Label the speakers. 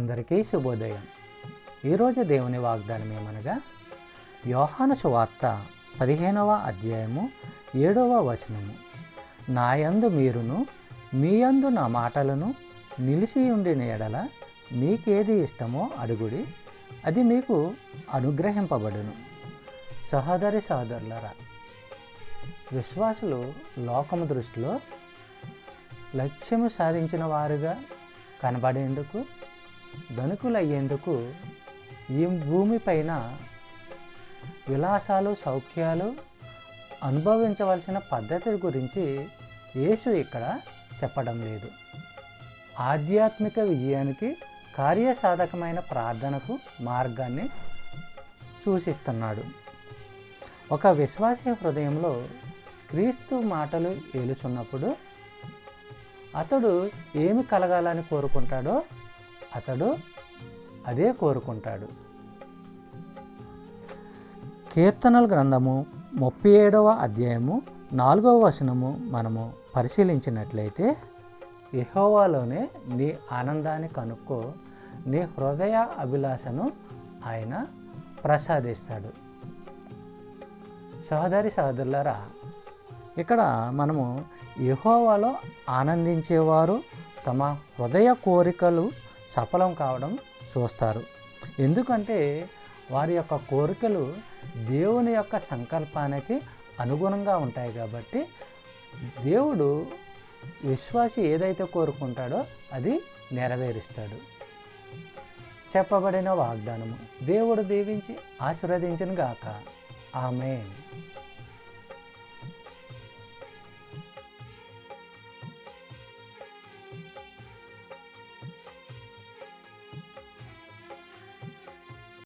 Speaker 1: అందరికీ శుభోదయం. ఈరోజు దేవుని వాగ్దానం ఏమనగా, యోహాను సువార్త 15వ అధ్యాయము 7వ వచనము. నాయందు మీరును మీయందు నా మాటలను నిలిచి ఉండిన ఎడల మీకేది ఇష్టమో అడుగుడి, అది మీకు అనుగ్రహింపబడును. సహోదరి సహోదరులారా, విశ్వాసులు లోకము దృష్టిలో లక్ష్యము సాధించిన వారుగా కనబడేందుకు, ధనికులయ్యేందుకు ఈ భూమిపైన విలాసాలు సౌఖ్యాలు అనుభవించవలసిన పద్ధతి గురించి యేసు ఇక్కడ చెప్పడం లేదు. ఆధ్యాత్మిక విజయానికి కార్యసాధకమైన ప్రార్థనకు మార్గాన్ని సూచిస్తున్నాడు. ఒక విశ్వాసీ హృదయంలో క్రీస్తు మాటలు ఏలుచున్నప్పుడు అతడు ఏమి కలగాలని కోరుకుంటాడో అతడు అదే కోరుకుంటాడు. కీర్తనల గ్రంథము 37వ అధ్యాయము 4వ వచనము మనము పరిశీలించినట్లయితే, యెహోవాలోనే నీ ఆనందాన్ని కనుక్కో, నీ హృదయ అభిలాషను ఆయన ప్రసాదిస్తాడు. సహోదరి సహోదరులారా, ఇక్కడ మనము యెహోవాలో ఆనందించేవారు తమ హృదయ కోరికలు సఫలం కావడం చూస్తారు. ఎందుకంటే వారి యొక్క కోరికలు దేవుని యొక్క సంకల్పానికి అనుగుణంగా ఉంటాయి. కాబట్టి దేవుడు విశ్వాసి ఏదైతే కోరుకుంటాడో అది నెరవేరుస్తాడు. చెప్పబడిన వాగ్దానము దేవుడు దీవించి ఆశీర్వదించును గాక. ఆమేన్.